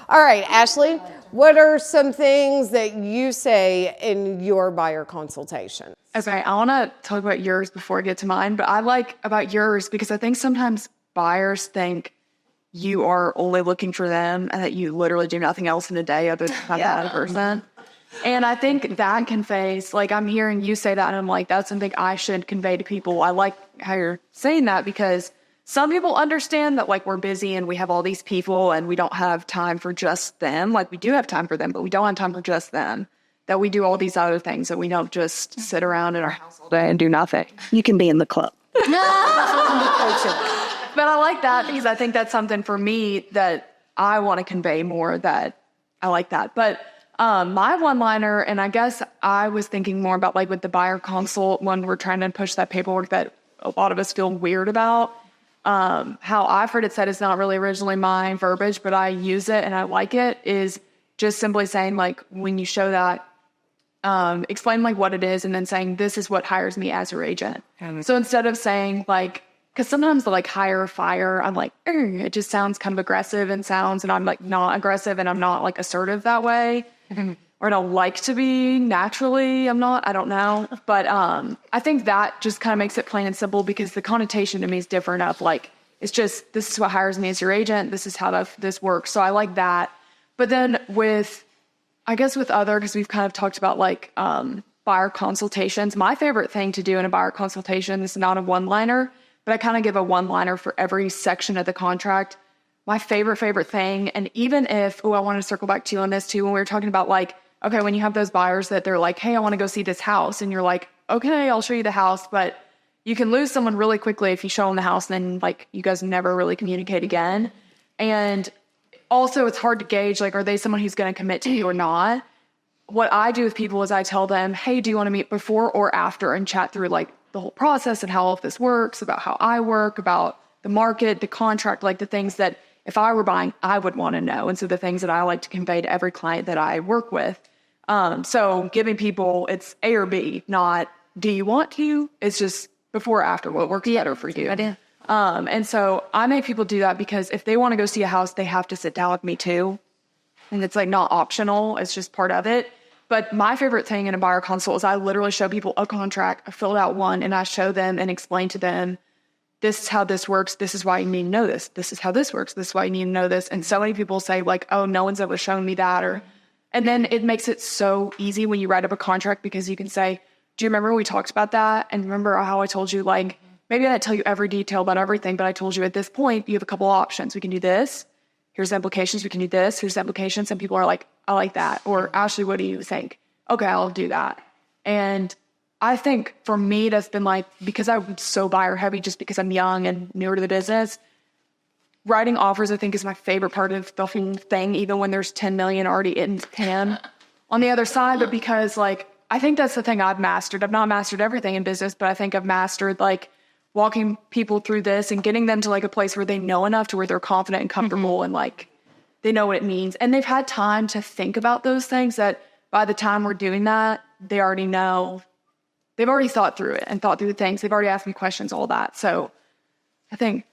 All right, Ashley, what are some things that you say in your buyer consultation? Okay, I want to talk about yours before I get to mine, but I like about yours because I think sometimes buyers think you are only looking for them and that you literally do nothing else in a day other than find that person. And I think that conveys, like, I'm hearing you say that and I'm like, that's something I should convey to people. I like how you're saying that because some people understand that, like, we're busy and we have all these people and we don't have time for just them. Like, we do have time for them, but we don't have time for just them. That we do all these other things, that we don't just sit around in our house all day and do nothing. You can be in the club. But I like that because I think that's something for me that I want to convey more, that I like that. But my one-liner, and I guess I was thinking more about, like, with the buyer consult when we're trying to push that paperwork that a lot of us feel weird about. How I've heard it said, it's not really originally my verbiage, but I use it and I like it, is just simply saying, like, when you show that, explain, like, what it is and then saying, this is what hires me as your agent. So instead of saying, like, because sometimes the, like, hire or fire, I'm like, it just sounds kind of aggressive and I'm, like, not aggressive and I'm not, like, assertive that way. Or I don't like to be naturally. I don't know. But I think that just kind of makes it plain and simple because the connotation to me is different of, like, it's just, this is what hires me as your agent. This is how this works. So I like that. But then with other, because we've kind of talked about, like, buyer consultations, my favorite thing to do in a buyer consultation is not a one-liner, but I kind of give a one-liner for every section of the contract. My favorite thing, and even if, I want to circle back to you on this too, when we were talking about, like, okay, when you have those buyers that they're like, hey, I want to go see this house, and you're like, okay, I'll show you the house, but you can lose someone really quickly if you show them the house and then, like, you guys never really communicate again. And also it's hard to gauge, like, are they someone who's going to commit to you or not? What I do with people is I tell them, hey, do you want to meet before or after and chat through, like, the whole process and how all of this works, about how I work, about the market, the contract, like, the things that if I were buying, I would want to know. And so the things that I like to convey to every client that I work with. So giving people, it's A or B, not do you want to? It's just before or after, what works better for you. And so I make people do that because if they want to go see a house, they have to sit down with me too. And it's, like, not optional. It's just part of it. But my favorite thing in a buyer consult is I literally show people a contract, I filled out one, and I show them and explain to them, this is how this works. This is why you need to know this. This is how this works. This is why you need to know this. And so many people say, like, oh, no one's ever shown me that. And then it makes it so easy when you write up a contract because you can say, do you remember we talked about that? And remember how I told you, like, maybe I didn't tell you every detail about everything, but I told you at this point, you have a couple options. We can do this. Here's the implications. We can do this. Here's the implications. And people are like, I like that. Or, Ashley, what do you think? Okay, I'll do that. And I think for me, that's been, like, because I'm so buyer heavy, just because I'm young and newer to the business, writing offers, I think, is my favorite part of the whole thing, even when there's 10 million already in TAM on the other side. But because, like, I think that's the thing I've mastered. I've not mastered everything in business, but I think I've mastered, like, walking people through this and getting them to, like, a place where they know enough to where they're confident and comfortable and, like, they know what it means. And they've had time to think about those things that by the time we're doing that, they already know. They've already thought through it and thought through the things. They've already asked me questions, all that. So I think